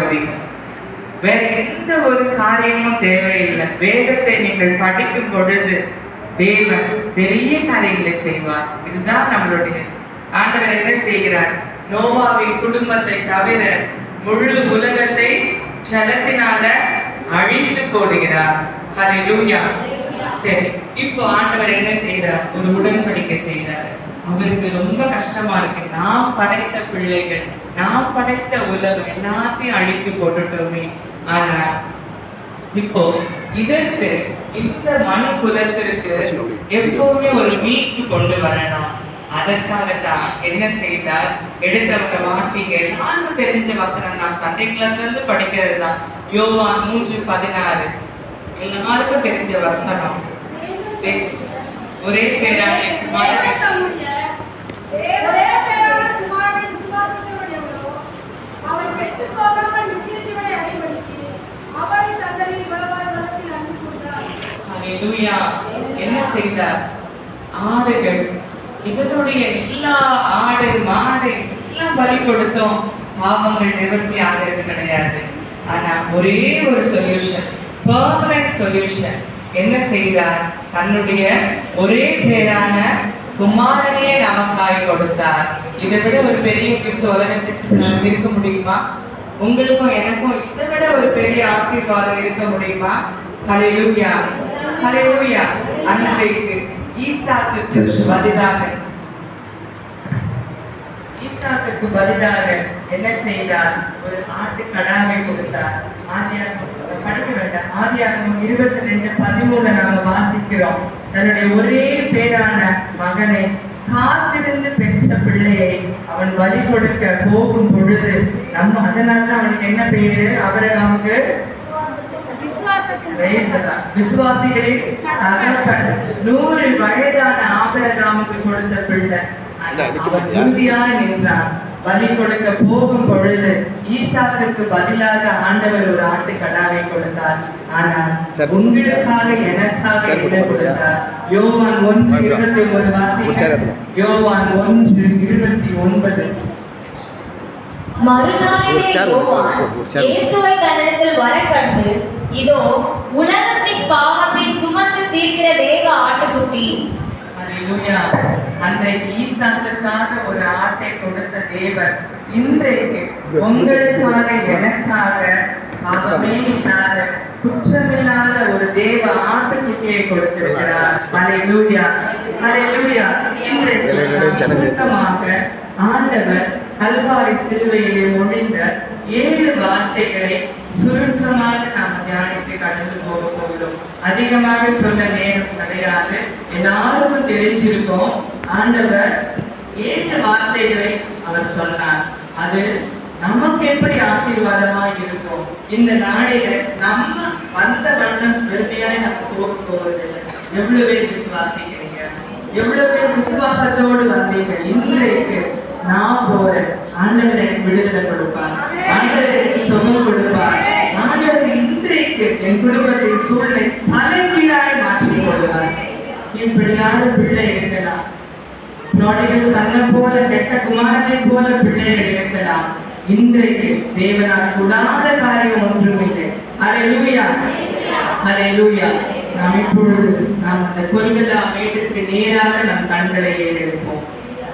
போவீங்க. வேற எந்த ஒரு காரியமும் தேவையில்லை. வேதத்தை நீங்கள் படிக்கும் பொழுது தேவன் பெரிய காரியங்களை செய்வார். இதுதான் நம்மளுடைய ஆண்டவர் என்ன செய்கிறார்? நோவாவின் குடும்பத்தை தவிர முழு உலகத்தை ஜலத்தினால அழித்து போடுகிறார். ஹல்லேலூயா. சரி, இப்போ ஆண்டவர் என்ன செய்கிறார்? ஒரு உடன்படிக்கை செய்கிறார். அவருக்கு ரொம்ப கஷ்டமா இருக்கு. நாம் படைத்த பிள்ளைகள், நாம் படைத்த உலகம் எல்லாத்தையும் அழித்து போட்டுட்டோமே. ஆனா இப்போ இதற்கு, இந்த மனு குலத்திற்கு எப்பவுமே ஒரு மீட்பு கொண்டு வரணும். அதற்காகத்தான் என்ன செய்தார்? எடுத்தவங்க வாசிங்க. எல்லாருக்கும் தெரிஞ்ச வசனம் தான், சண்டே கிளாஸ்ல இருந்து படிக்கிறது தான். யோவான் 3:16 எல்லாருக்கும் தெரிஞ்ச வசனம். ஒரே பேரான என்ன செய்தார்? ஆடுகள், இவருடைய எல்லா ஆடு மாடு எல்லாம் பலி கொடுத்தோம், பாவங்கள் நிவர்த்தி ஆகிறது கிடையாது. ஆனா ஒரே ஒரு சொல்யூஷன், பெர்மனன்ட் சொல்யூஷன். என்ன செய்தார்? தன்னுடைய ஒரே பேரான குமாரனே நமக்காய் கொடுத்தார். இதை விட ஒரு பெரிய கிஃப்ட் உலகத்திற்கு இருக்க முடியுமா? உங்களுக்கும் எனக்கும் இதை விட ஒரு பெரிய ஆசீர்வாதம் இருக்க முடியுமா? ஹல்லேலூயா, ஹல்லேலூயா. அன்றைக்கு ஈசாக்குக்கு பதிலாக என்ன செய்தார்? ஒரு ஆட்டு கடாவை கொடுத்தார். படிக்க வேண்டாம். ஆதியாகமம் 22:13 நாம வாசிக்கிறோம். தன்னுடைய ஒரே பேரான மகனை, காத்திருந்து பெற்ற பிள்ளையை அவன் பலி கொடுக்க போகும் பொழுது அதனாலதான் அவனுக்கு என்ன பேரு? ஆபிரகாமுக்கு விசுவாசிகளின் தகப்பன். 100 வயதான ஆபிரகாமுக்கு கொடுத்த பிள்ளை அவன் உறுதியாய் நின்றான். பலி கொடுக்க போகும் பொழுது ஈசாக்குக்கு பதிலாக ஆண்டவர் ஒரு ஆட்டு கடாவை கொடுத்தார். ஆனால் உங்களுக்காக எனக்காக என்ன கொடுத்தார்? யோவான் 1:29 வாசிக்கிறோம். யோவான் 1:29. மறுநாளிலே யோவான் இயேசுவை தன்னிடத்தில் வரக் கண்டு, இதோ உலகத்தின் பாவத்தை சுமந்து தீர்க்கிற தேவ ஆட்டுக்குட்டி. ஹல்லேலூயா. அன்றைக்கு ஈசாக்குக்காக ஒரு ஆட்டை கொடுத்த தேவர் இன்றைக்கு உங்களுக்காக எனக்காக பாவமே இல்லாத குற்றமில்லாத ஒரு தேவ ஆட்டுக்குட்டியை கொடுத்திருக்கிறார். ஹல்லேலூயா, ஹல்லேலூயா. இன்றைக்கு சுருக்கமாக ஆண்டவர் கல்வாரி சிலுவையிலே மொழிந்த 7 வார்த்தைகளை சுருக்கமாக நாம் தியானித்து கடந்து போக போகிறோம். அதிகமாக சொல்ல நேரம் கிடையாது. எல்லாருக்கும் தெரிஞ்சிருக்கும். ஆண்டவர் 7 வார்த்தைகளை அவர் சொன்னார். அது நமக்கு எப்படி ஆசீர்வாதமாய் இருக்கும்? இந்த நாளில நம்ம வந்த வண்ணம் பெருமையாய் நம்ம போக போவதில்லை. எவ்வளவு பேர் விசுவாசிக்கிறீங்க? எவ்வளவு பேர் விசுவாசத்தோடு வந்தீங்க? இன்றைக்கு நான் போறேன், ஆண்டவர் எனக்கு விடுதலை கொடுப்பார், ஆண்டவர் எனக்கு சுகம் கொடுப்பார், ஆண்டவர் இன்றைக்கு என் குடும்பத்தின் சூழலை தலைகீழாய் மாற்றிக் கொள்வார். இப்படியான பிள்ளை இருக்கலாம். ப்ராடிகல் சன்னை போல, கெட்ட குமாரனை போல பிள்ளைகள் இருக்கலாம். இன்றைக்கு தேவனால் கூடாத காரியம் ஒன்றும் இல்லை. ஹல்லேலூயா, ஹல்லேலூயா. நாம் இப்பொழுது அந்த கொல்கத்தா மேட்டிற்கு நேராக நம் கண்களை ஏறெடுப்போம்.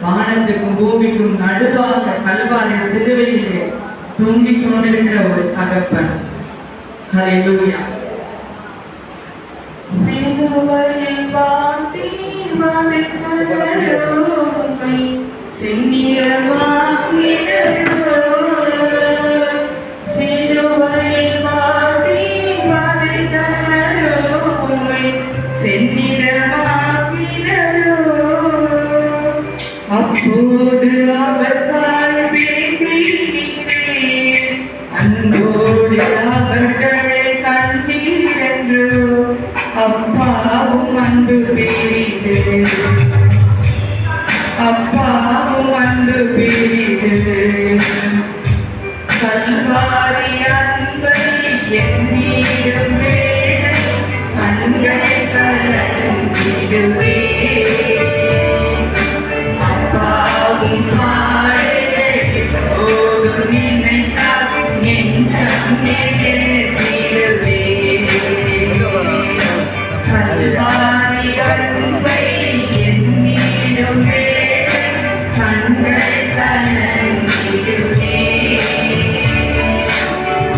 வானத்துக்கும் பூமிக்கும் நடுவாக கல்வாரி சிலுவையிலே தூங்கிக் கொண்டிருக்கிற ஒரு தகப்பன். ஹல்லேலூயா. சிலுவையில் பார்த்தீர் வதைத்தருமை செந்நிறமாக்கினரோ, சிலுவையில் பார்த்தீர் வதைத்தருமை செந்நிறமாக்கினரோ, அப்போது அவர்கால் வேண்டினீர், அன்போடு அவர்களை கண்டீர் என்று. அப்பாவும் அன்பு பெரிது, அப்பாவும் அன்பு பெரிது, கல்வாரி அன்பை எண்ணீடும் வேளை கண்களை கலங்கிடுவே. அப்பாவும் பாடலை போது நினைத்தால் நெஞ்சம் கண்ணிடுவே கல்வாரி அன்பை எண்ணிடுவே கண்கள் கலங்கிடுவே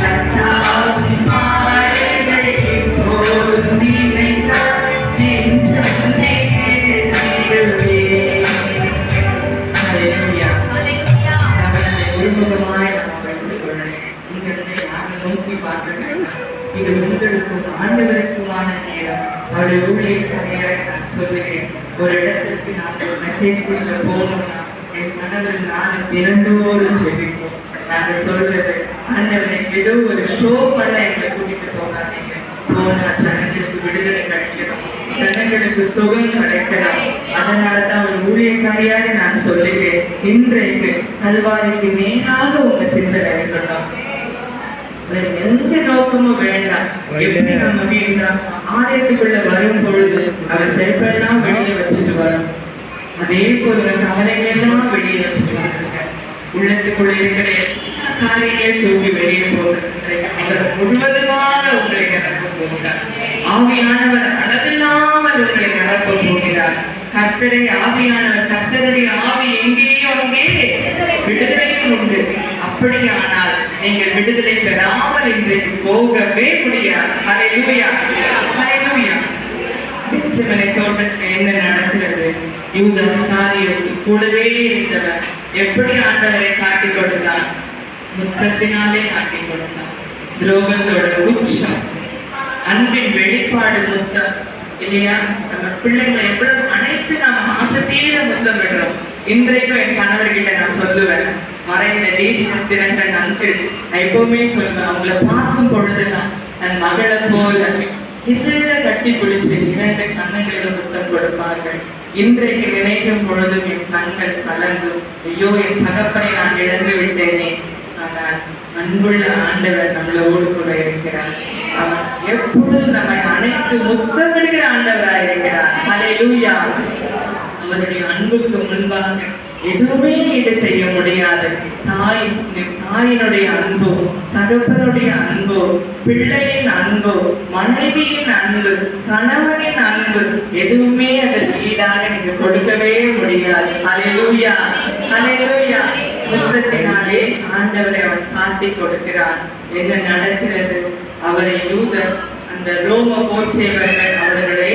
கர்த்தாவின் பாடுகள் எப்போதும் நினைத்தால் நெஞ்சம் நெகிழ்ந்திடுவே. ஹல்லேலூயா. அவரை ஒருமுகமாய் நாம் வைத்துக் கொள்ள உங்களை யாரும் நோக்கி பார்க்க வேண்டாம். இது உங்களுக்கும் ஆண்டவருக்குமான நேரம். அவருடைய ஊழியக்காரியாக நான் சொல்லுகிறேன், ஒரு இடத்திற்கு நான் ஒரு மெசேஜ் கொடுக்க போகணும்னா என் கணவர் நானும் தினந்தோடு ஜெபிப்போம். நாங்க சொல்றது, ஆண்டவரை ஏதோ ஒரு ஷோ பண்ண எங்களை கூட்டிட்டு போகாதீங்க. போனா ஜனங்களுக்கு விடுதலை கிடைக்கணும், ஜனங்களுக்கு சுகம் கிடைக்கணும். அதனாலதான் ஒரு ஊழியக்காரியாக நான் சொல்லுகிறேன், இன்றைக்கு கல்வாரிக்கு நேராக உங்க சிந்தனை இருக்கட்டும். வேற எந்த நோக்கமும் வேண்டாம். எப்படி நம்ம இந்த ஆலயத்துக்குள்ள வரும் பொழுது அவர் செருப்பெல்லாம் வெளியே வச்சுட்டு வரும், அதே போல கவலைகள் எல்லாம் வெளியே வச்சுட்டு வந்துருங்க. உள்ளத்துக்குள்ள இருக்கிற எல்லா காரியங்களையும் தூக்கி வெளியே போடுற அவர் முழுவதுமாக உங்களை நிரப்ப போகிறார். ஆவியானவர் அளவில்லாமல் உங்களை நிரப்ப போகிறார். கர்த்தரை ஆவியானவர், கர்த்தருடைய ஆவி எங்கேயோ அங்கே விடுதலையும் உண்டு. அப்படியானால் நீங்கள் விடுதலை பெறாமல் இன்றைக்கு போகவே முடியாது. ஹல்லேலூயா, ஹல்லேலூயா. கெத்செமனே தோட்டத்தில் என்ன நடக்கிறது? யூதாஸ் காரியத்து கூடவே இருந்தவர் எப்படி ஆண்டவரை காட்டிக் கொடுத்தார்? முத்தத்தினாலே காட்டிக் கொடுத்தார். துரோகத்தோட உச்சம், அன்பின் வெளிப்பாடு முத்தம் இல்லையா? நம்ம பிள்ளைங்களை எவ்வளவு அனைத்து நாம ஆசைத்தீர முத்தம் விடுறோம். இன்றைக்கும் என் கணவர்கிட்ட நான் சொல்லுவேன், மறைந்த நீதிரன் அங்கிள், நான் எப்பவுமே சொல்லுவேன், அவங்கள பார்க்கும் பொழுதுதான் தன் மகளை போல இதில கட்டி பிடிச்சு 2 கண்ணங்களில் முத்தம் கொடுப்பார்கள். இன்றைக்கு நினைக்கும் பொழுதும் என் கண்கள் கலங்கும். ஐயோ, என் தகப்பனை நான் இழந்து விட்டேனே. ஆனால் அன்புள்ள ஆண்டவர் நம்மளோடு கூட இருக்கிறார். அவர் எப்பொழுதும் நம்மை அனைத்து முத்தமிடுகிற ஆண்டவராக இருக்கிறார். ஹல்லேலூயா. அவருடைய அன்புக்கு முன்பாக எதுவுமே ஈடு செய்ய முடியாது. தாயினுடைய அன்போ, தகப்பனுடைய அன்போ, பிள்ளையின் அன்போ, மனைவியின் அன்பு, கணவனின் அன்பு, எதுவுமே அதற்கு ஈடாக நீங்க கொடுக்கவே முடியாது. ஹல்லேலூயா, ஹல்லேலூயா. முத்தத்தினாலே ஆண்டவரை அவர் காட்டிக் கொடுக்கிறார். என்ன நடக்கிறது? அவரை யூதர், அந்த ரோம போர் செய்வர்கள் அவர்களை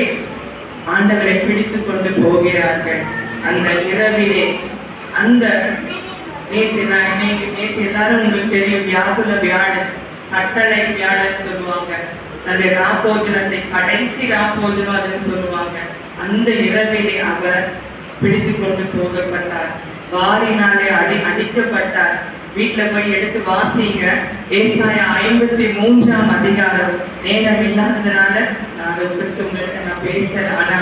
ஆண்டவரை பிடித்துக் கொண்டு போகிறார்கள். அந்த இரவிலே, அந்த நேற்று எல்லாரும் உங்களுக்கு தெரியும், வியாகுல வியாழன், கட்டளை வியாழன் சொல்லுவாங்க. அந்த ராப்போஜனத்தை கடைசி ராப்போஜனம் அதுன்னு சொல்லுவாங்க. அந்த இரவிலே அவர் பிடித்து கொண்டு போகப்பட்டார். வாரினாலே அடிக்கப்பட்டார். வீட்டுல போய் எடுத்து வாசிங்க. ஏசாயா 53ஆம் அதிகாரம். நேரம் இல்லாததுனால நான் அதை குறித்து உங்களுக்கு நான் பேசுறேன். ஆனா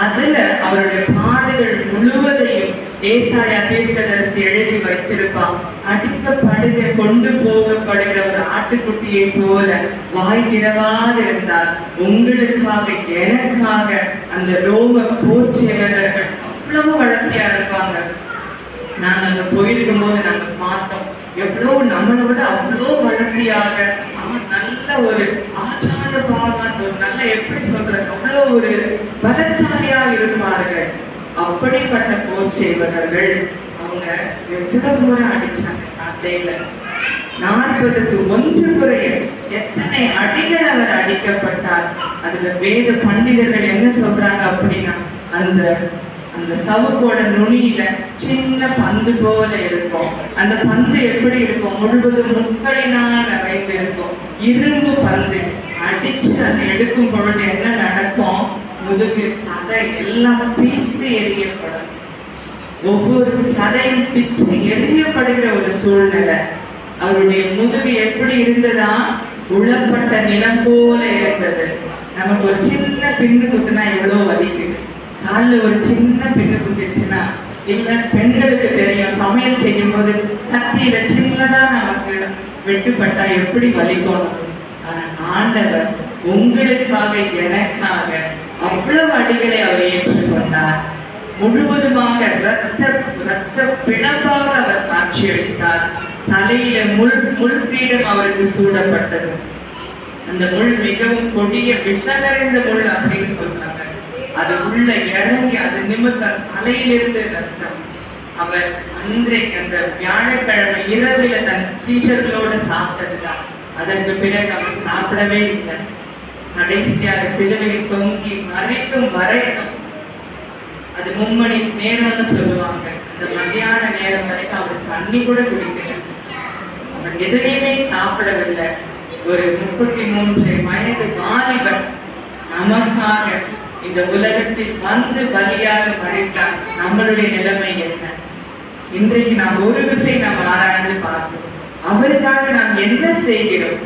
அதுல அவருடைய பாடுகள் முழுவதையும் ஏசாயா தீர்க்கதரிசி எழுதி வைத்திருப்பான். அடிக்கப்படுகிற, கொண்டு போகப்படுகிற ஒரு ஆட்டுக்குட்டியை போல வாய் திறவாது இருந்தார். உங்களுக்காக, எனக்காக அந்த ரோம போர்ச்சேவகர்கள் அவ்வளவு வளர்த்தியா இருப்பாங்க. நாங்க அங்க போயிருக்கும் போது நாங்க பார்த்தோம், எவ்வளவு நம்மளை விட அவ்வளோ வளர்த்தியாக, நல்ல ஒரு ஆச்சார பாவம், ஒரு நல்ல, எப்படி சொல்றது, அவ்வளோ ஒரு பலசாலியா இருப்பார்கள். அப்படிப்பட்ட போர் செய்வர்கள் அவங்க எவ்வளவு முறை அடிச்சாங்க சண்டையில, 40க்கு 1 குறைய எத்தனை அடிகள் அவர் அடிக்கப்பட்டார். அதுல வேத பண்டிதர்கள் என்ன சொல்றாங்க அப்படின்னா, அந்த அந்த சவுக்கோட நுனியில சின்ன பந்து போல இருக்கும். அந்த பந்து எப்படி இருக்கும்? முழுவதும் முட்களினால் நிறைந்து இருக்கும். இரும்பு பந்து. அடிச்சு அதை எடுக்கும் பொழுது என்ன நடக்கும்? முதுகு, சதை எல்லாம் பிரித்து எரியப்படும். ஒவ்வொரு சதையும் பிச்சு எரியப்படுகிற ஒரு சூழ்நிலை. அவருடைய முதுகு எப்படி இருந்ததா? உளப்பட்ட நிலம் போல இருந்தது. நமக்கு ஒரு சின்ன பின்னு குத்துனா எவ்வளவு வலிக்குது. காலில் ஒரு சின்ன பின்னு குத்திடுச்சுன்னா, இல்ல பெண்களுக்கு தெரியும், சமையல் செய்யும் போது கத்தியில சின்னதா நமக்கு வெட்டுப்பட்டா எப்படி வலிக்கணும். ஆனா ஆண்டவர் உங்களுக்காக, எனக்காக அவ்வளவு அடிகளை அவர் ஏற்றுக்கொண்டார். முழுவதுமாக ரத்த பிளம்பாக அவர் காட்சியளித்தார். தலையில முள்பீடம் அவருக்கு சூடப்பட்டது. அந்த முள் மிகவும் கொடிய விஷமறிந்த முள் அப்படின்னு சொல்றாங்க. அது உள்ள இறங்கி அது நிமித்தம் தலையிலிருந்து ரத்தம். அவர் அன்றைக்கு அந்த வியாழக்கிழமை இரவில தன் சீஷர்களோட சாப்பிட்டதுதான். அதற்கு பிறகு அவர் சாப்பிடவே இல்லை. கடைசியாக சிலுவையில் தொங்கி மறைக்கும் வரைக்கும், அது 3 மணி நேரம்னு சொல்லுவாங்க, அந்த மத்தியான நேரம் வரைக்கும் அவர் தண்ணி கூட குடிக்கல. அவர் எதுவுமே சாப்பிடவில்லை. ஒரு 33 வயது வாலிபன் நமக்காக இந்த உலகத்தில் வந்து பலியாக மறைத்தார். நம்மளுடைய நிலைமை என்ன? இன்றைக்கு நாம் ஒரு விஷயம் நாம் ஆராய்ந்து பார்க்கிறோம். அவருக்காக நாம் என்ன செய்கிறோம்?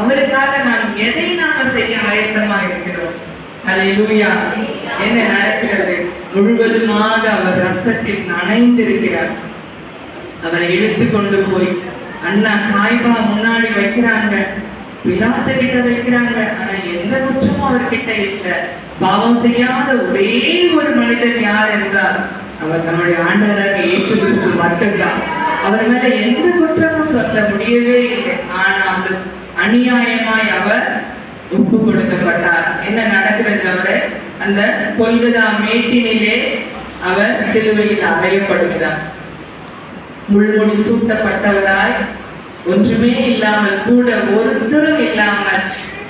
அவருக்காக நாம் எதை நாம செய்ய ஆயத்தமா இருக்கிறோம்? ஹல்லேலூயா! என்ன நடக்கிறது? முழுவதுமாக அவர் ரத்தத்தில் நனைந்திருக்கிறார். அவரை இழுத்து கொண்டு போய் அண்ணா காய்பா முன்னாடி வைக்கிறாங்க, பிலாத்து கிட்ட வைக்கிறாங்க. ஆனா எந்த குற்றமும் அவர்கிட்ட இல்லை. பாவம் செய்யாத ஒரே ஒரு மனிதன் யார் என்றால் அவர் நம்முடைய ஆண்டவராக இயேசு கிறிஸ்து மட்டும்தான். அவர் மேல எந்த குற்றமும் சொல்ல முடியவே இல்லை. ஆனாலும் அநியாயமாய் அவர் ஒப்பு கொடுக்கப்பட்டார். என்ன நடக்கிறது? அவரை அந்த கொல்கதா மேட்டினிலே அவர் சிலுவையில் அறையப்படுகிறார். முள்முடி சூட்டப்பட்டவராய், ஒன்றுமே இல்லாமல், கூட ஒருத்தரும் இல்லாமல்,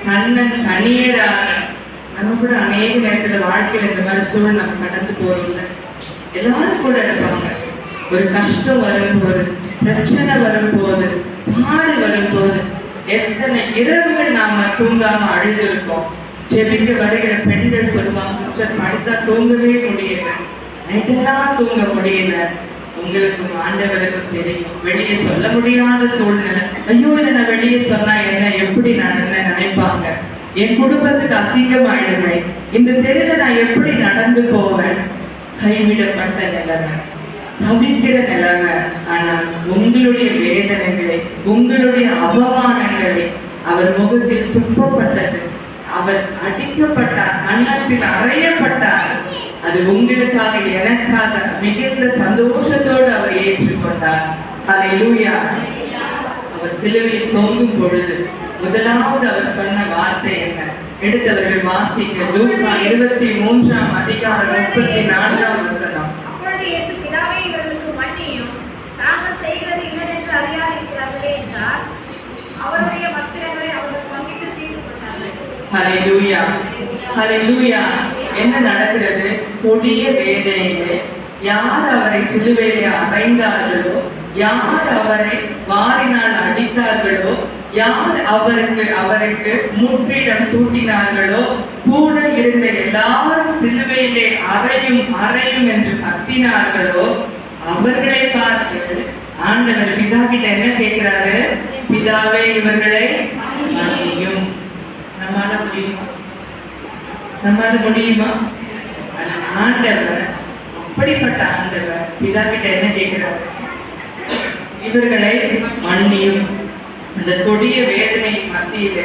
தன்னன் தனியராக. நம்ம கூட அநேக நேரத்துல வாழ்க்கையில இந்த மாதிரி சூழல் நம்ம கடந்து போறோம்ல. எல்லாரும் கூட இருப்பாங்க. ஒரு கஷ்டம் வரும்போது, பிரச்சனை வரும்போது, பாடு வரும்போது, எத்தனை இரவுகள் நாம தூங்காம அழுது இருக்கோம். ஜெபிக்க வருகிற பெண்கள் சொல்லுவாங்க, சிஸ்டர் படுத்தா தூங்கவே முடியல, நைட்டெல்லாம் தூங்க முடியல. உங்களுக்கும் ஆண்டவருக்கும் தெரியும், வெளியே சொல்ல முடியாத சூழ்நிலை. ஐயோ, இதை நான் வெளியே சொன்னா என்ன, எப்படி நான் என்ன நினைப்பாங்க, என் குடும்பத்துக்கு அசிங்கமாயிடுமே, இந்த தெருல நான் எப்படி நடந்து போவேன், கைவிடப்பட்ட நிலைமை, தவிக்கிற நிலைமை. ஆனால் உங்களுடைய வேதனைகளை, உங்களுடைய அவமானங்களை அவர் முகத்தில் துப்பப்பட்டது. அவர் அடிக்கப்பட்டார், கன்னத்தில் அறையப்பட்டார். அது உங்களுக்காக, எனக்காக மிகுந்த சந்தோஷத்தோடு அவர் ஏற்றுக்கொண்டார். ஹல்லேலூயா! அவர் சிலுவையில் தொங்கும் பொழுது முதலாவது அவர் சொன்ன வார்த்தை என்ன? எடுத்தவர்கள் வாசிக்க லூக்கா 23ஆம் அதிகாரம் 34ஆம் வசனம். அப்பொழுது இயேசு, பிதாவே, இவர்களுக்கு மன்னியும், தாங்கள் செய்கிறது இன்னதென்று அறியாதிருக்கிறார்களே என்றார். அவருடைய வஸ்திரங்களை அவர்கள் பங்கிட்டு சீட்டு கொண்டார்கள். ஹல்லேலூயா! ஹல்லேலூயா! என்ன நடக்கிறது? கொடிய வேதனையிலே யார் அவரை சிலுவையிலே அறைந்தார்களோ, யார் அவரை வாரினால் அடித்தார்களோ, யார் அவருக்கு முட்பீடம் சூட்டினார்களோ, கூட இருந்த எல்லாரும் சிலுவையிலே அறையும் என்று கத்தினார்களோ, அவர்களை பார்த்து ஆண்டவர் பிதா கிட்ட என்ன கேட்கிறாரு? பிதாவே, இவர்களை மன்னியும். நம்மால முடியுமா? ஆண்டவர், அப்படிப்பட்ட ஆண்டவர் பிதா கிட்ட என்ன கேட்கிறாரு? இவர்களை மன்னியும். அந்த கொடிய வேதனை மத்தியில,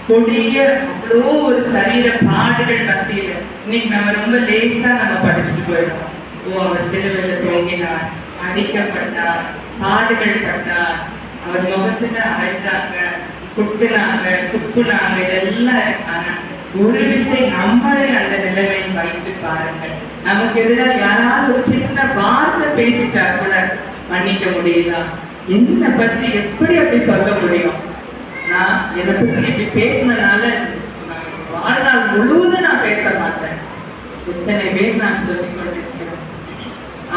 கொடிய அவ்வளோ ஒரு சரீர பாடுகள் மத்தியில, இன்னைக்கு நம்ம ரொம்ப லேசா நம்ம படிச்சுட்டு போயிடும். ஓ, அவர் சிலுவையில் தொங்கினார், அடிக்கப்பட்டார், பாடுகள் பட்டார், அவர் முகத்துல அரைச்சாங்க, குட்டுனாங்க, துப்புனாங்க, இதெல்லாம் இருக்காங்க. ஒரு விஷயம் நம்மளே அந்த நிலைமையில் வைத்து பாருங்கள். நமக்கு எதிராக யாராவது ஒரு சின்ன வார்த்தை பேசிட்டா கூட மன்னிக்க முடியுதா? என்னை பத்தி எப்படி அப்படி சொல்ல முடியும்? நான் என்னை பத்தி இப்படி பேசினதுனால வாழ்நாள் முழுவதும் நான் பேச மாட்டேன். இத்தனை பேர் நான் சொல்லிக் கொண்டிருக்கிறோம்.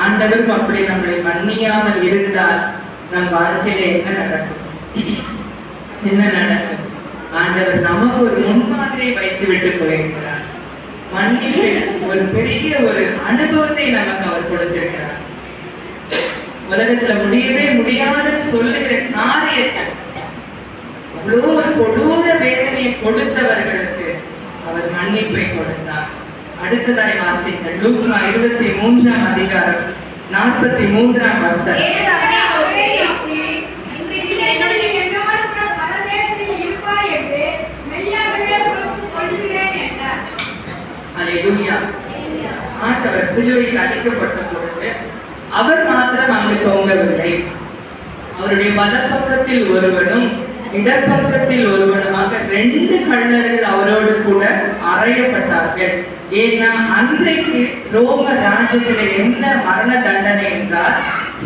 ஆண்டவரும் அப்படி நம்மளை மன்னியாமல் இருந்தால் நம் வாழ்க்கையில என்ன நடக்கும்? என்ன நடக்கும்? ஆண்டவர் நமக்கு ஒரு முன்மாதிரியை வைத்து விட்டு போயிருக்கிறார். மன்னிப்பு ஒரு பெரிய ஒரு அனுபவத்தை நமக்கு அவர் கொடுத்திருக்கிறார். உலகத்துல முடியவே முடியாதுன்னு சொல்லுகிற காரியத்தை, அவ்வளோ ஒரு கொடூர வேதனையை கொடுத்தவர்களுக்கு அவர் மன்னிப்பை கொடுத்தார். அடுத்ததாய் வாசிங்கள் லூக்கா 23ஆம் அதிகாரம் 43ஆம் வசனம். ஆண்டவர் சிலுவையில் அடிக்கப்பட்ட பொழுது அவர் மாத்திரம் அங்கு தொங்கவில்லை. அவருடைய வலப்பக்கத்தில் ஒருவனும் இடப்பக்கத்தில் ஒருவனுமாக 2 கள்ளர்கள் அவரோடு கூட அறையப்பட்டார்கள். ஏன்னா அன்றைக்கு ரோம ராஜ்யத்திலே என்ன மரண தண்டனை என்றால்,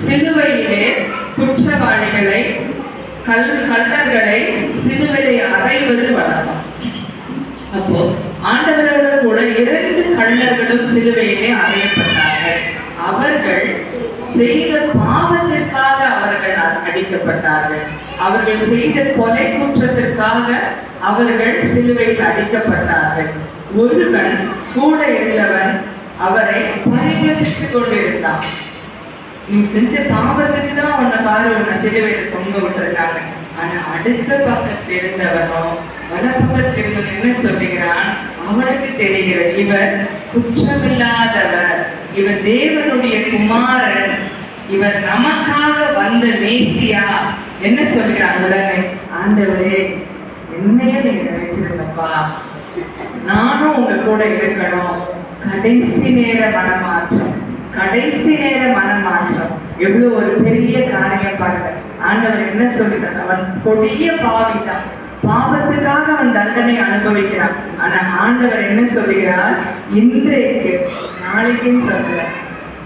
சிலுவையிலே குற்றவாளிகளை கள்ளர்களை சிலுவையை அறைவது வழக்கம். அப்போ ஆண்டவரோடு கூட 2 கள்ளர்களும் சிலுவையிலே அறையப்பட்டார்கள். அவர்கள் செய்த பாவத்திற்காக அவர்கள் அடிக்கப்பட்டார்கள். அவர்கள் செய்த கொலை குற்றத்திற்காக அவர்கள் சிலுவையில் அடிக்கப்பட்டார்கள். ஒருவன் கூட இருந்தவன் அவரை பரிகசித்துக் கொண்டிருந்தான். நீ செஞ்ச பாவத்துக்கு தான் உன்னை பாரு, உன்னை சிலுவையில் தொங்க விட்டுருக்காங்க. ஆனா அடுத்த பக்கத்தில் இருந்தவனோ வலப்பக்கத்தில் இருந்தவன் என்ன சொல்லுகிறான்? அவனுக்கு தெரிகிறது இவர் குற்றமில்லாதவர், இவர் தேவனுடைய குமாரன், இவர் நமக்காக வந்த மேசியா. என்ன சொல்கிறான்? உடனே, ஆண்டவரே என்னையும் நீங்க நினைச்சிருந்தப்பா, நானும் உங்க கூட இருக்கணும். கடைசி நேர மனமாற்றம், கடைசி நேர மனமாற்றம். எவ்வளவு ஒரு பெரிய காரியம் பாருங்க. ஆண்டவர் என்ன சொல்கிறார்? அவன் கொடிய பாவிதான், பாவத்துக்காக அவன் தண்டனை அனுபவிக்கிறான். ஆனா ஆண்டவர் என்ன சொல்கிறார்? இன்றைக்கு, நாளைக்குன்னு சொல்லல,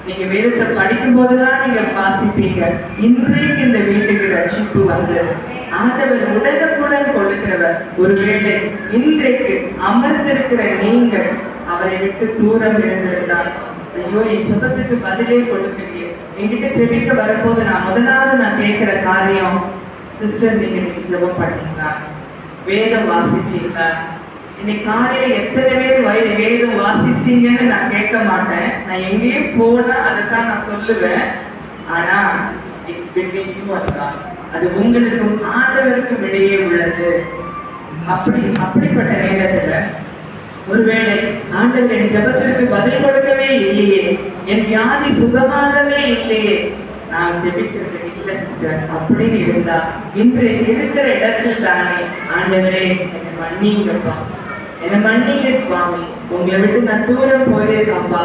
நீங்க வேதத்தை படிக்கும் போதெல்லாம் நீங்க வாசிப்பீங்க, இன்றைக்கு இந்த வீட்டுக்கு ரட்சிப்பு வந்தது. ஆண்டவர் உடனுக்குடன் கொடுக்கிறவர். ஒருவேளை இன்றைக்கு அமர்ந்திருக்கிற நீங்கள் அவரை விட்டு தூரம் இருந்திருந்தால், ஐயோ என் ஜெபத்துக்கு பதிலே கொடுக்கலையே, என்கிட்ட ஜெபிக்க வரும்போது முதலாவது கேட்கிற காரியம், சிஸ்டர் நீங்க ஜெபம் பண்ணீங்களா? வேதம் வாசிச்சீங்களா? இன்னைக்கு காலையில எத்தனை பேர் வேதம் வாசிச்சீங்கன்னு நான் கேட்க மாட்டேன். நான் எங்கேயும் போனா அதைத்தான் நான் சொல்லுவேன். ஆனா it's between you and God. அது உங்களுக்கும் ஆண்டவருக்கும் இடையே உள்ளது. அப்படிப்பட்ட நேரத்துல ஒருவேளை ஆண்டவர் என் ஜெபத்திற்கு பதில் கொடுக்கவே இல்லையே, என் வியாதி சுகமாகவே இல்லையே, நான் ஜெபிக்கிறது இல்ல சிஸ்டர் அப்படின்னு இருந்தா, இன்று இருக்கிற இடத்தில் தானே ஆண்டவரே என்னை மன்னிங்கப்பா, என்னை மன்னிங்க சுவாமி, உங்களை விட்டு நான் தூரம் போயிருக்கப்பா,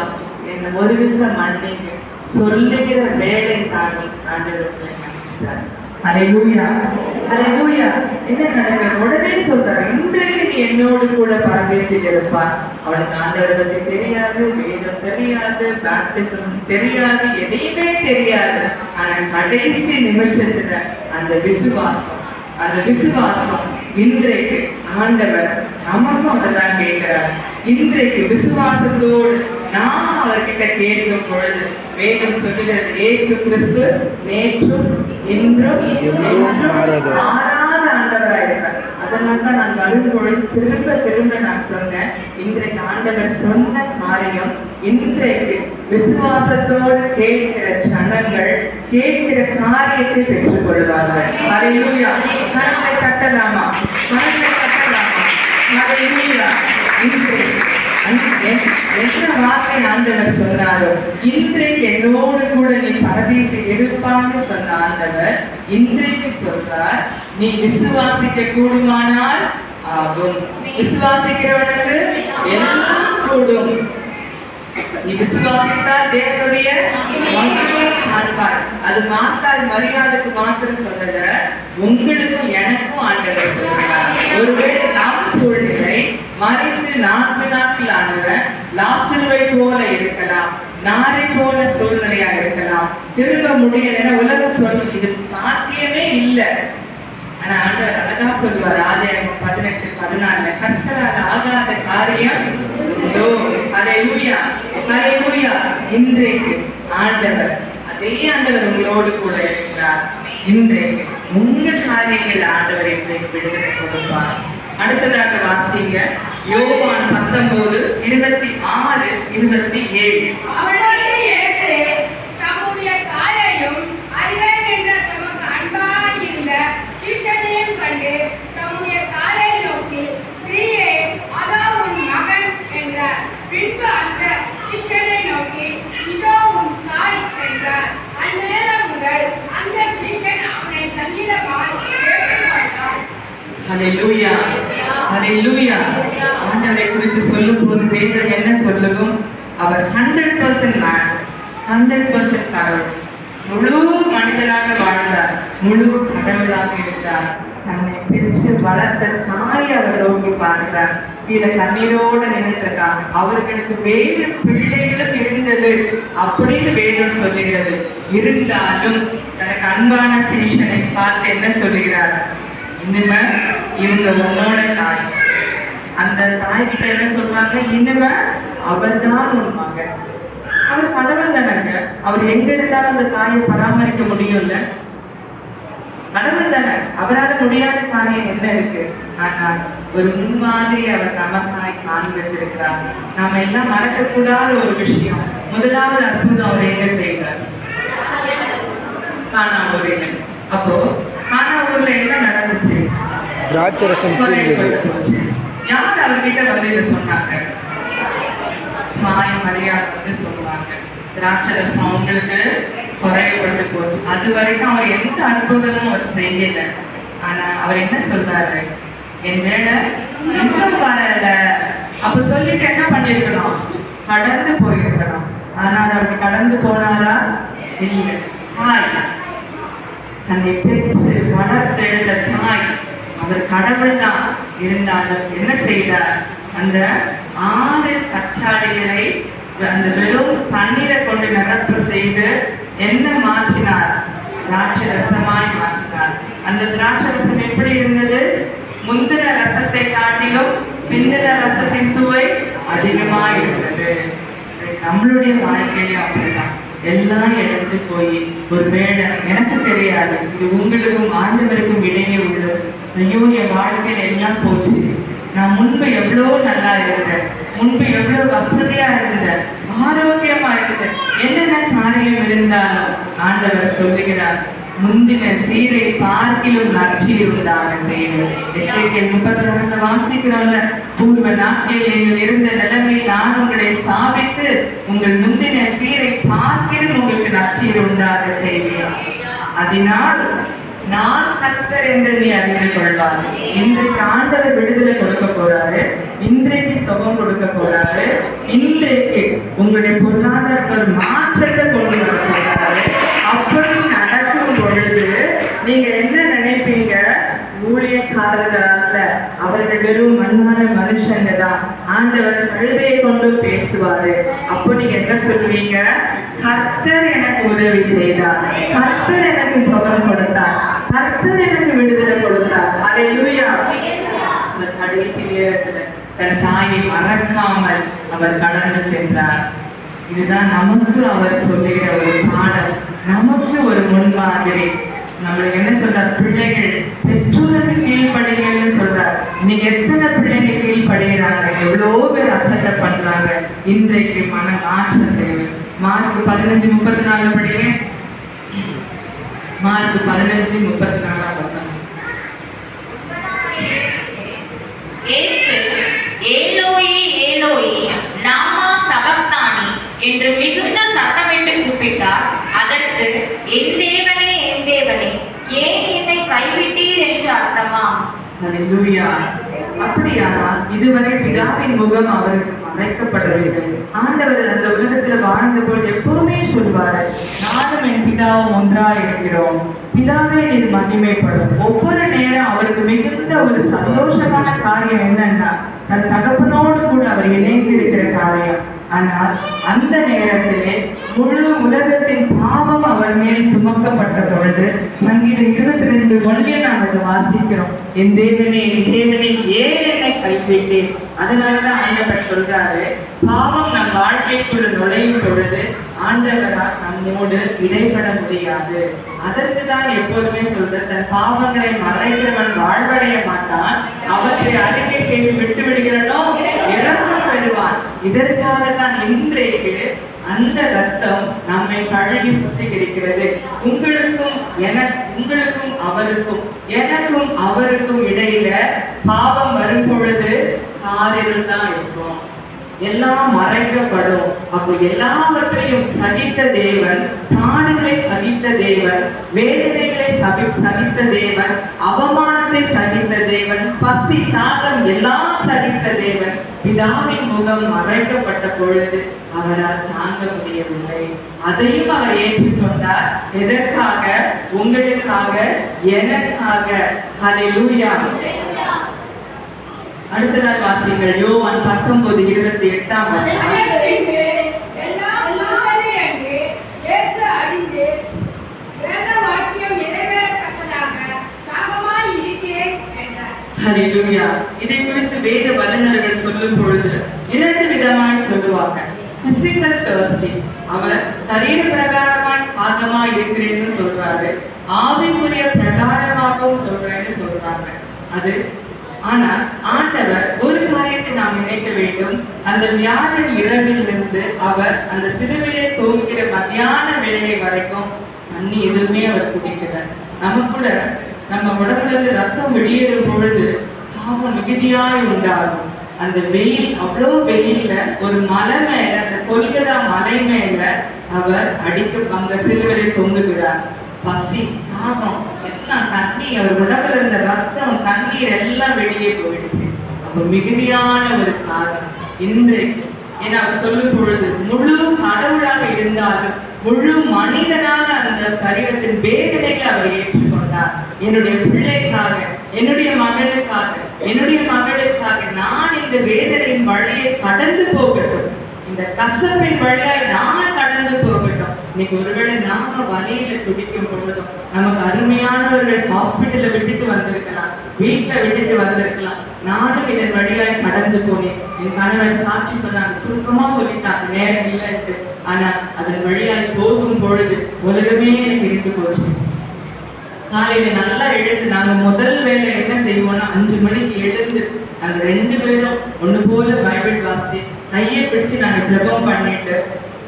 என்னை ஒரு விஷயம் மன்னிங்க சொல்லுகிற வேலை தானே ஆண்டவர் உங்களை மன்னிச்சிட்டார். ஹல்லேலூயா, ஹல்லேலூயா. என்ன நடக்கிறது? உடனே சொல்றாரு, இன்றைக்கு நீ என்னோடு கூட பரதேசில் இருப்பார். அவனுக்கு ஆண்டவரை பத்தி தெரியாது, வேதம் தெரியாது, பேப்டிசம் தெரியாது, எதையுமே தெரியாது. ஆனா கடைசி நிமிஷத்துல அந்த விசுவாசம் இன்றைக்கு ஆண்டவர் நமக்கும் அதைதான் கேட்கிறார். இன்றைக்கு விசுவாசத்தோடு நாம் அவர்கிட்ட கேட்கும் பொழுது வேதம் சொல்லுகிறது, இயேசு கிறிஸ்து நேற்றும் இன்றும் மாறாத ஆண்டவராக இருக்கிறார். அதனால்தான் நான் வரும்பொழுது திரும்ப நான் சொன்னேன், இன்றைக்கு ஆண்டவர் சொன்ன காரியம், இன்றைக்கு விசுவாசத்தோடு கேட்கிற ஜனங்கள் கேட்கிற காரியத்தை பெற்றுக் கொள்வார்கள். ஹல்லேலூயா. கரங்களை தட்டலாமா? ஹல்லேலூயா. என்ன வார்த்தை ஆண்டவர் சொன்னாரோ, இன்றைக்கு என்னோடு கூட நீ பரதேசில் இருப்பான்னு சொன்ன ஆண்டவர் இன்றைக்கு சொல்றார், நீ விசுவாசிக்க கூடுமானால் ஆகும். விசுவாசிக்கிறவனுக்கு எல்லாம் கூடும். நீ விசுவாசித்தால் தேவனுடைய மகிமையை காண்பாய். அது மாத்தாள் மரியாதைக்கு மாத்திரம் சொல்லல, உங்களுக்கும் எனக்கும் ஆண்டவர் சொல்றார். ஒருவேளை நாம் சூழ்நிலை மறைந்து 4 நாட்கள் ஆனவன் லாசருவை போல இருக்கலாம், நாரை போல சூழ்நிலையா இருக்கலாம், திரும்ப முடியல. உலகம் சொல்லி இது சாத்தியமே இல்லை. ஆனா ஆண்டவர் அழகா சொல்லுவார், ஆதியாகமம் 18:14, கர்த்தரால் ஆகாத காரியம் உண்டோ? ஹல்லேலூயா, ஹல்லேலூயா. இன்றைக்கு ஆண்டவர், அதே ஆண்டவர் உங்களோடு கூட இருக்கிறார். இன்றைக்கு உங்க காரியங்கள் ஆண்டவர் இன்றைக்கு விடுதலை கொடுப்பார். அடுத்ததாக வாசிங்க, யோவான் 19:26-27. ஹல்லேலூயா, ஹல்லேலூயா. ஆண்டவரை குறித்து சொல்லும் போது வேதம் என்ன சொல்லுவோம்? அவர் 100% மேன், 100% கடவுள். முழு மனிதனாக வாழ்ந்தார், முழு கடவுளாக இருந்தார். தன்னை பிரித்து வளர்த்த தாய் அவர் நோக்கி பார்க்கிறார். கீழே கண்ணீரோட நினைத்திருக்காங்க. அவர்களுக்கு வேறு பிள்ளைகளும் இருந்தது அப்படின்னு வேதம் சொல்லுகிறது. இருந்தாலும் தனக்கு அன்பான சீஷனை பார்த்து என்ன சொல்லுகிறார்? இனிமே இவங்க உன்னோட தாய். அந்த தாய்கிட்ட என்ன சொல்றாங்க? இனிமே அவர் தான் உன் மகன். அவர் கடவுள் தானங்க. அவர் எங்க இருந்தாலும் அந்த தாயை பராமரிக்க முடியும்ல. கடவுள் தானே. அவரால் முடியாத காரியம் என்ன இருக்கு? ஆனால் ஒரு முன்மாதிரி அவர் நமக்காய் காண்பித்திருக்கிறார். நாம எல்லாம் மறக்கக்கூடாத ஒரு விஷயம். முதலாவது அற்புதம் அவர் எங்க செய்தார்? கானாவூரில். அப்போ கானாவூர்ல என்ன நடந்துச்சு? திராட்சரசம் போச்சு. யார் அவர்கிட்ட வந்து இதை சொன்னாங்க? தாய் மரியாதை வந்து சொல்றாங்க, திராட்சரசம் அவங்களுக்கு குறைபட்டு போச்சு. அது வரைக்கும் அவர் எந்த அற்புதமும் அவர் செய்யல. ஆனா அவர் என்ன சொல்றாரு? என் வேலை இன்னும் வரல. அப்ப சொல்லிட்டு என்ன பண்ணிருக்கணும்? கடந்து போயிருக்கணும். ஆனால் அவர் கடந்து போனாரா? இல்லை. தாய், தன்னை பெற்று வளர்த்தெடுத்த தாய், அவர் கடவுள் தான். இருந்தாலும் என்ன செய்தார்? அந்த 6 கச்சாடிகளை அந்த வெறும் தண்ணீரை கொண்டு நிரப்ப செய்து என்ன மாற்றினார்? திராட்சரசமாய் மாற்றினார். அந்த திராட்சரசம் எப்படி இருந்தது? முந்தின ரசத்தை காட்டிலும் பிந்தின ரசத்தின் சுவை அதிகமாக இருந்தது. நம்மளுடைய வாழ்க்கையிலே அப்படிதான். எல்லாம் எடுத்து போய் ஒரு வேலை எனக்கு தெரியாது, இது உங்களுக்கும் ஆண்டவருக்கும் இடையே உள்ளது. ஐயோ, என் வாழ்க்கையில எல்லாம் போச்சு. நான் முன்பு எவ்வளோ நல்லா இருந்தேன், முன்பு எவ்வளோ வசதியா இருந்தேன், ஆரோக்கியமா இருந்தேன். என்னென்ன காரியம் இருந்தாலும் ஆண்டவர் சொல்லுகிறார், முந்தின சீரை பார்க்கிலும் நற்சீர் உண்டாக செய்யும். எசேக்கியேல் 36 வாசிக்கிறோம்ல, பூர்வ நாட்டில் நீங்கள் இருந்த நிலைமையில் நான் உங்களை ஸ்தாபித்து உங்கள் முந்தின சீரை பார்க்கிலும் உங்களுக்கு நற்சீர் உண்டாக செய்வேன். அதனால் நான் கர்த்தர் என்று நீ அறிந்து கொள்வார். இன்றைக்கு ஆண்டவர் விடுதலை கொடுக்க போறாரு, இன்றைக்கு சுகம் கொடுக்க போறாரு, இன்றைக்கு உங்களுடைய பொருளாதார ஒரு மாற்றத்தை கொண்டு வர போறாரு. அப்படி நடக்கும் பொழுது நீங்க என்ன நினைப்பீங்க? ஊழியக்காரர்கள் அல்ல, அவர்கள் வெறும் மண்ணான மனுஷங்க தான். ஆண்டவர் கழுதையை கொண்டு பேசுவாரு. அப்போ நீங்க என்ன சொல்லுவீங்க? கர்த்தர் எனக்கு உதவி செய்தார், கர்த்தர் எனக்கு சுகம் கொடுத்தார், கர்த்தர் எனக்கு விடுதலை கொடுத்தார். அல்லேலூயா. அந்த கடைசி நேரத்துல தன் தாயை மறக்காமல் அவர் கடந்து சென்றார். இதுதான் நமக்கு அவர் சொல்லுகிற ஒரு பாடல், நமக்கு ஒரு முன்மாதிரி. நம்மளுக்கு என்ன சொல்றார்? பிள்ளைகள் பெற்றோருக்கு கீழ்படுங்கன்னு சொல்றார். இன்னைக்கு எத்தனை பிள்ளைங்க கீழ்படுகிறாங்க, எவ்வளோ பேர் அசட்டை பண்றாங்க. இன்றைக்கு மன மாற்றம் தேவை. மார்க் 15:34 படிங்க. மார்க் 15:34 வசனம். ஏலோயி ஏலோயி லாமா சபக்தானி என்று மிகுந்த சத்தமிட்டு கூப்பிட்டார். அதற்கு என் தேவனே என் தேவனே ஏன் என்னை கைவிட்டீர் என்று அர்த்தமாம். அல்லேலூயா. அப்படியானால் இதுவரை பிதாவின் முகம் அவருக்கு மறைக்கப்படவில்லை. ஆண்டவர் அந்த உலகத்துல வாழ்ந்த போது எப்பவுமே சொல்வாரு, நானும் என் பிதாவும் ஒன்றாய் இருக்கிறோம், பிதாவே நீர் மகிமைப்படும். ஒவ்வொரு நேரம் அவருக்கு மிகுந்த ஒரு சந்தோஷமான காரியம் என்னன்னா, தன் தகப்பனோடு கூட அவர் இணைந்து இருக்கிற காரியம். ஆனால் அந்த நேரத்திலே முழு உலகத்தின் பாவம் அவர் மேல் சுமக்கப்பட்ட பொழுது சங்கீதம் 22:1 நாம் அதை வாசிக்கிறோம். என் தேவனே என் தேவனே ஏன் என்னை கைவிட்டேன்? அதனாலதான் ஆண்டவர் சொல்றாரு, பாவம் நம் வாழ்க்கைக்குள்ள நுழையும் பொழுது ஆண்டவரால் நம்மோடு இடைபட முடியாது. அதற்கு தான் எப்போதுமே சொல்ற, தன் பாவங்களை மறைக்கிறவன் வாழ்வடைய மாட்டான், அவற்றை அறிக்கை செய்து விட்டு விடுகிறனோ இரக்கம் பெறுவான். இதற்காகத்தான் இன்றைக்கு அந்த ரத்தம் நம்மை கழுவி சுத்திகரிக்கிறது. உங்களுக்கும் அவருக்கும் எனக்கும் அவருக்கும் இடையில பாவம் வரும் பொழுது காரில் தான் இருக்கும், எல்லாம் மறைக்கப்படும். அப்போ எல்லாவற்றையும் சகித்த தேவன், பாடுகளை சகித்த தேவன், வேதனைகளை சகித்த தேவன், அவமானத்தை சகித்த தேவன், பசி தாகம் எல்லாம் சகித்த தேவன், பிதாவின் முகம் மறைக்கப்பட்ட பொழுது அவரால் தாங்க முடியவில்லை. அதையும் அவர் ஏற்றுக்கொண்டார். எதற்காக? உங்களுக்காக, எனக்காக. ஹல்லேலூயா. அடுத்ததாக வாசிங்கள் யோவான் 19:28. ஹல்லேலூயா. இதை குறித்து வேத வல்லுநர்கள் சொல்லும் பொழுது 2 விதமாய் சொல்லுவாங்க. பிசிக்கல் தர்ஸ்டி, அவர் சரீர பிரகாரமாய் தாகமாய் இருக்கிறேன்னு சொல்றாரு, ஆவிக்குரிய பிரகாரமாகவும் சொல்றேன்னு சொல்றாங்க. அது ஆனால் ஆண்டவர் ஒரு காரியத்தை நாம் நினைக்க வேண்டும். அந்த வியாழன் இரவிலிருந்து அவர் அந்த சிலுவையிலே தூங்குகிற மத்தியான வேளை வரைக்கும் தண்ணி எதுவுமே அவர் குடிக்கிறார். நமக்கு கூட நம்ம உடம்புல இருந்து ரத்தம் வெளியேறும் பொழுது தாகம் மிகுதியாய் உண்டாகும். அந்த வெயில், அவ்வளோ வெயில்ல ஒரு மலை மேல, அந்த கொல்கதா மலை மேல அவர் அங்க சிலுவையிலே தொங்குகிறார். பசி, தாகம், எல்லாம் தண்ணி, அவர் உடம்புல இருந்த ரத்தம், தண்ணீர் எல்லாம் வெளியே போயிடுச்சு. அப்ப மிகுதியான ஒரு தாகம் இன்றைக்கு. ஏன்னா அவர் சொல்லும் பொழுது முழு கடவுளாக இருந்தாலும் முழு மனிதனாக அந்த சரீரத்தின் வேதனைகளை அவர் ஏற்றுக்கொண்டார். என்னுடைய பிள்ளைக்காக, என்னுடைய மகனுக்காக, என்னுடைய மகளுக்காக நான் இந்த வேதனையின் வழியை கடந்து போகட்டும், இந்த கசப்பின் வழியாய் நான் கடந்து போகட்டும். இன்னைக்கு ஒருவேளை நாம வலியில துடிக்கும் பொழுதும் நமக்கு அருமையானவர்கள் ஹாஸ்பிட்டல்ல விட்டுட்டு வந்திருக்கலாம், வீட்டுல விட்டுட்டு வந்திருக்கலாம். நானும் இதன் வழியாய் கடந்து போனேன். என் கணவர் சாட்சி சொன்னாங்க, சுருக்கமா சொல்லிட்டாங்க, நேரம் இல்லைன்ட்டு. ஆனா அதன் வழியாய் போகும் பொழுது உலகமே எனக்கு இருந்து போச்சு. காலையில நல்லா எழுந்து நாங்க முதல் வேலை என்ன செய்வோம்னா 5 மணிக்கு எழுந்து நாங்க 2 பேரும் ஒண்ணு போல பைபிள் வாசிச்சு கையை பிடிச்சு நாங்க ஜெபம் பண்ணிட்டு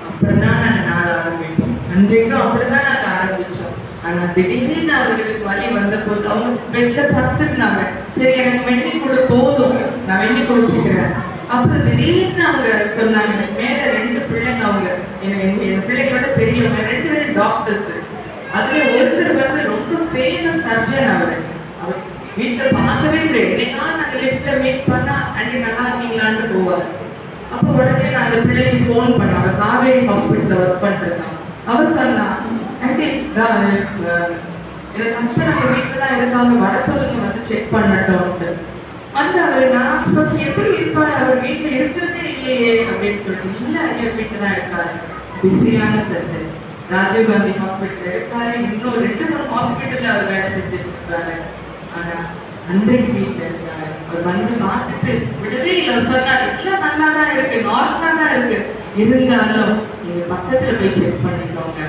அப்புறம்தான் நாங்க நாள ஆரம்பிப்போம். அன்றைக்கும் அப்படிதான் நாங்க ஆரம்பிச்சோம். ஆனா திடீர்னு அவர்களுக்கு வலி வந்த போது அவங்க பெட்ல படுத்திருந்தாங்க. சரி, எனக்கு வெண்ணி கூட போதும், நான் வெண்ணி குடிச்சுக்கிறேன். அப்புறம் திடீர்னு அவங்க சொன்னாங்க, எனக்கு மேல 2 பிள்ளைங்க, அவங்க என் பிள்ளைங்களோட பெரியவங்க, 2 பேரும் டாக்டர்ஸ். அதுல ஒருத்தர் வந்து ரொம்ப ஃபேமஸ் சர்ஜன். அவர் வீட்டுல பார்க்கவே முடியாது. என்னைக்கா நாங்க லிஃப்ட்ல மீட் பண்ணா அண்டி நல்லா இருக்கீங்களான்னு போவார். அப்போ உடனே நான் அந்த பிள்ளைக்கு ஃபோன் பண்ணேன். அவள் காவேரி ஹாஸ்பிட்டல்ல ஒர்க் பண்ணிருக்கான். அவர் சொன்னா, ஆண்டி எனக்கு ஹஸ்பண்ட் அவங்க வீட்டுல தான் இருக்காங்க, வர சொல்லுங்க, வந்து செக் பண்ணட்டோம்ட்டு. வந்து அவரு நான் சொல்லி எப்படி இருப்பாரு, அவர் வீட்டுல இருக்கிறதே இல்லையே அப்படின்னு சொல்லிட்டு, இல்ல ஐயா வீட்டுல தான் இருக்காரு, பிஸியான சர்ஜன், ராஜீவ்காந்தி ஹாஸ்பிட்டல் இருக்காரு, இன்னும் 2-3 ஹாஸ்பிட்டல்ல அவர் வேலை செஞ்சுட்டு இருக்காரு. ஆனா அன்றைக்கு வீட்டுல இருந்தாரு. அவர் வந்து பார்த்துட்டு விடவே இல்லை. அவர் சொன்னாரு, எல்லாம் நல்லா தான் இருக்கு, நார்மலா தான் இருக்கு, இருந்தாலும் நீங்க பக்கத்துல போய் செக் பண்ணிக்கோங்க.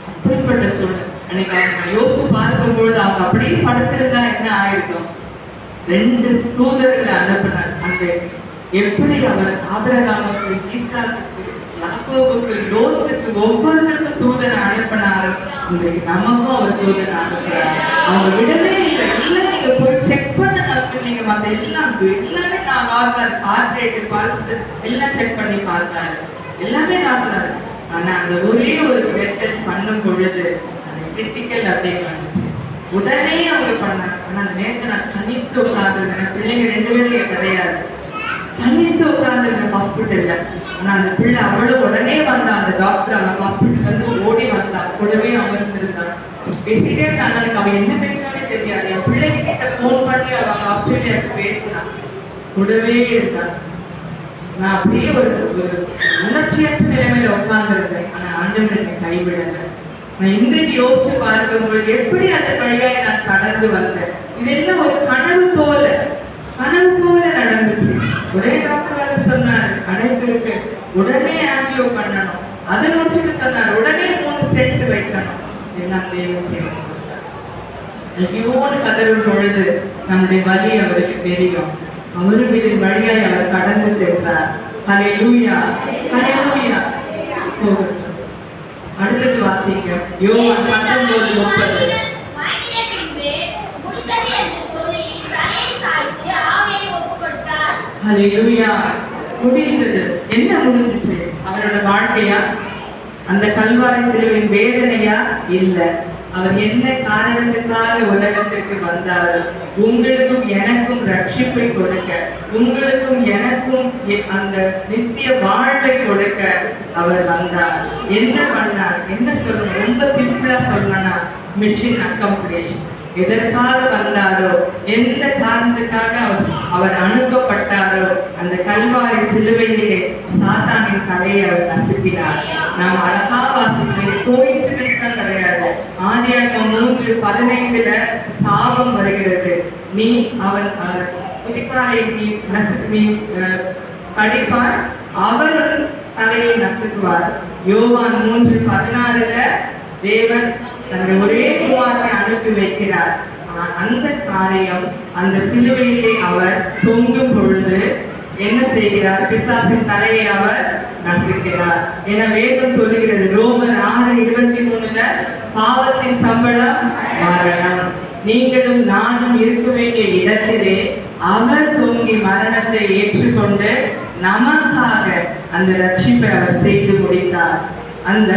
அப்படிப்பட்ட சூழல். அன்னைக்கு அவங்க யோசிச்சு பார்க்கும்பொழுது அவங்க அப்படியே படுத்திருந்தா என்ன ஆயிருக்கும்? 2 தூதர்களை அனுப்பினார். அன்றைக்கு எப்படி அவர் ஆபிரகாமுக்கு, ஈசாக்குக்கு, யாக்கோபுக்கு, லோத்துக்கு ஒவ்வொருத்தருக்கும் தூதனை அனுப்பினாரு, இன்றைக்கு நமக்கும் அவர் தூதனை அனுப்புறாரு. அவங்க விடவே இல்லை. இல்ல நீங்க போய் செக் பண்ணுங்க, நீங்க மத்த எல்லாமே நான் பார்த்தாரு. ஹார்ட் ரேட், பல்ஸ் எல்லாம் செக் பண்ணி பார்த்தாரு, எல்லாமே நார்மலா. ஆனா அந்த ஒரே ஒரு பிளட் டெஸ்ட் பண்ணும் பொழுது கிரிட்டிக்கல் அப்டேட் வந்துச்சு. உடனே அவங்க பண்ணாங்க. ஆனா அந்த நேரத்தை நான் தனித்து உட்கார்ந்துருந்தேன். பிள்ளைங்க 2 பேரும் கிடையாது, தனித்து உட்கார்ந்துருந்தேன் ஹாஸ்பிட்டல்ல. ஆனா அந்த பிள்ளை அவளும் உடனே வந்தா. அந்த டாக்டர் அந்த ஹாஸ்பிட்டல்ல இருந்து ஓடி வந்தா, கூடவே அமர்ந்திருந்தா, பேசிட்டே இருந்தாங்க. எனக்கு அவ என்ன பேசினாலே தெரியாது. என் பிள்ளைங்க கிட்ட போன் பண்ணி அவ ஆஸ்திரேலியாவுக்கு பேசினா, கூடவே இருந்தா. நான் அப்படியே ஒரு உணர்ச்சியற்ற நிலைமையில உட்கார்ந்துருந்தேன். ஆனா ஆண்டவர் என்னை கைவிடல. நான் இன்றைக்கு யோசிச்சு பார்க்கும்போது எப்படி அதன் வழியாக நான் கடந்து வந்தேன். இதெல்லாம் ஒரு கனவு போல நடந்துச்சு. ஒரே டாக்டர் வந்து சொன்னாரு, அடைப்பு இருக்கு, உடனே ஆஞ்சியோ பண்ணணும். அதை முடிச்சுட்டு சொன்னார், உடனே 3 ஸ்டென்ட் வைக்கணும். எல்லாம் தேவன் செய்யணும். ஐயோன்னு கதறும் பொழுது நம்முடைய வலி அவருக்கு தெரியும். அவரும் இதன் வழியாய் அவர் கடந்து சென்றார். ஹல்லேலூயா, ஹல்லேலூயா. அடுத்தது வாசிங்க யோவான் 19:30. ஹல்லேலூயா. முடிந்தது. என்ன முடிஞ்சிச்சு? அவரோட வாழ்க்கையா? அந்த கல்வாரி சிலுவையின் வேதனையா? இல்ல. அவர் என்ன காரணத்துக்காக உலகத்திற்கு வந்தாரோ, உங்களுக்கும் எனக்கும் ரட்சிப்பை கொடுக்க, உங்களுக்கும் எனக்கும் அந்த நித்திய வாழ்வை கொடுக்க அவர் வந்தார். என்ன பண்ணார்? என்ன சொல்லணும்? ரொம்ப சிம்பிளா சொல்லணும்னா மிஷன் அக்கம்ப்ளிஷ். எதற்காக வந்தாரோ, எந்த காரணத்துக்காக அவர் அனுப்பப்பட்டாரோ, அந்த கல்வாரி சிலுவையிலே சாத்தானின் தலையை அவர் நசுக்கினார். நாம் அழகா வாசிக்கிறோம். கோயின்சிடன்ஸ் தான் கிடையாது. ஆதியாகமம் 3:15 சாபம் வருகிறது. நீ அவன் குதிக்காலை நீ கடிப்பார், அவர் தலையை நசுக்குவார். யோவான் 3:16 தேவன் தன்னுடைய ஒரே குமாரனை அனுப்பி வைக்கிறார். அந்த காரியம் அந்த சிலுவையிலே அவர் தொங்கும் பொழுது என்ன செய்கிறார்? பிசாசின் தலையை அவர் நசுக்கிறார் என வேதம் சொல்லுகிறது. ரோமர் 6:23 பாவத்தின் சம்பளம் மரணம், நீங்களும் நானும் இருக்க வேண்டிய இடத்திலே அவர் தூங்கி மரணத்தை ஏற்றுக்கொண்டு நமக்காக அந்த ரட்சிப்பை அவர் செய்து முடித்தார். அந்த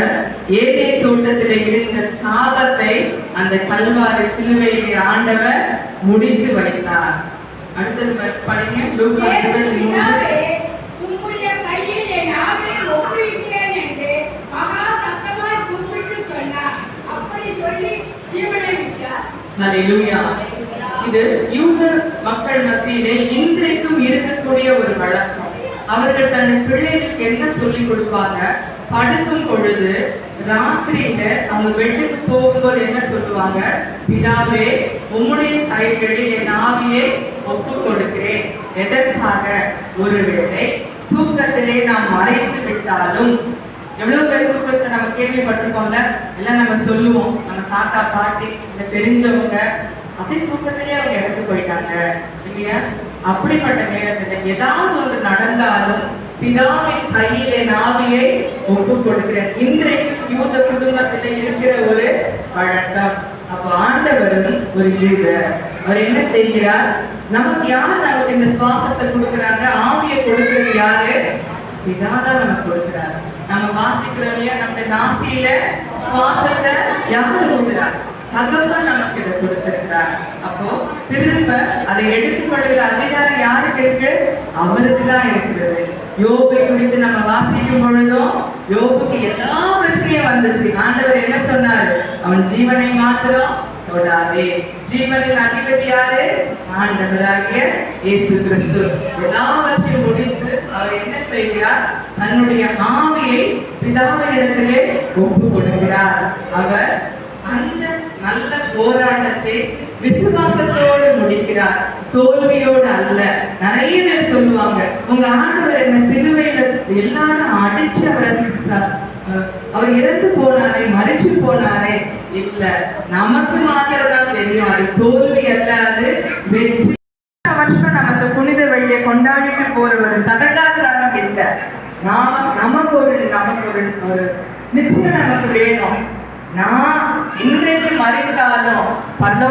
ஏதே தோட்டத்தில் இருந்த சாபத்தை அந்த கல்வாரி சிலுவையிலே ஆண்டவர் முடித்து வைத்தார். அடுத்தது படிங்க. லூக்கா 23. உம்முடைய கையில் என் ஆவியை ஒப்புவிக்கிறேன் என்று மகா சத்தமாய் கூப்பிட்டு சொன்னார். அப்படி சொல்லி ஜீவனை விட்டார். ஹல்லேலூயா. இது யூத மக்கள் மத்தியிலே இன்றைக்கும் இருக்கக்கூடிய ஒரு வழக்கம். அவர்கள் தன் பிள்ளைகளுக்கு என்ன சொல்லிக் கொடுப்பாங்க? படுக்கும் பொழுது ராத்திரியில அவங்க பெட்டுக்கு போகும்போது என்ன சொல்லுவாங்க? பிதாவே, உம்முடைய கைகளில் என் ஆவியை ஒப்பு கொடுக்கிறேன். எதற்காக? ஒருவேளை தூக்கத்திலே நாம் மறைத்து விட்டாலும். எவ்வளவு பேர் தூக்கத்தை நம்ம கேள்விப்பட்டிருக்கோம்ல, எல்லாம் நம்ம சொல்லுவோம். நம்ம தாத்தா பாட்டி இல்ல தெரிஞ்சவங்க அப்படி தூக்கத்திலே அவங்க இறந்து போயிட்டாங்க இல்லையா? அப்படிப்பட்ட நேரத்துல ஏதாவது ஒன்று நடந்தாலும் பிதாவின் கையிலே ஆவியை ஒப்பு கொடுக்கிறேன். இன்றைக்கு யூத குடும்பத்திலே இருக்கிற ஒரு வழக்கம். அப்ப ஆண்டவரும் ஒரு யூதர். அவர் என்ன செய்கிறார்? நமக்கு நமக்கு இந்த சுவாசத்தை கொடுக்கிறாங்க, ஆவியை கொடுக்கிறது யாரு? பிதாதான் நமக்கு கொடுக்கிறார். நம்ம வாசிக்கிறோம் இல்லையா? நம்ம நாசியில சுவாசத்தை யாரு கொடுக்கிறார்? தகவல் நமக்கு இதை கொடுத்திருக்கிறார். அப்போ திரும்ப அதை எடுத்துக்கொள்கிற அதிகாரம் யாருக்கு இருக்கு? அவருக்கு தான் இருக்கிறது. யோபை குறித்து நம்ம வாசிக்கும் பொழுதும் யோபுக்கு எல்லா பிரச்சனையும் வந்துச்சு. ஆண்டவர் என்ன சொன்னாரு? அவன் ஜீவனை மாத்திரம் தொடாதே. ஜீவனின் அதிபதி யாரு? ஆண்டவராகிய இயேசு கிறிஸ்து. எல்லாவற்றையும் முடித்து அவர் என்ன செய்கிறார்? தன்னுடைய ஆவியை பிதாவினிடத்திலே ஒப்பு கொடுக்கிறார். அவர் அந்த நல்ல போராட்டத்தை விசுவாசத்தோடு முடிக்கிறார், தோல்வியோடு அல்ல. நிறைய பேர் சொல்லுவாங்க, உங்க ஆண்டவர் என்ன சிலுவையில எல்லாரும் அடிச்சு அவர் இறந்து போனாரே, மறிச்சு போனாரே. இல்ல, நமக்கு மாத்திரம் தான் தெரியும் அது தோல்வி அல்ல, அது வெற்றி. வருஷம் நம்ம அந்த புனித வெள்ளியை கொண்டாடிட்டு போற ஒரு சடங்காச்சாரம் இல்லை. நமக்கு ஒரு நிச்சயம் நமக்கு வேணும். நான் இன்றைக்கு மறைந்தாலும் பரலோக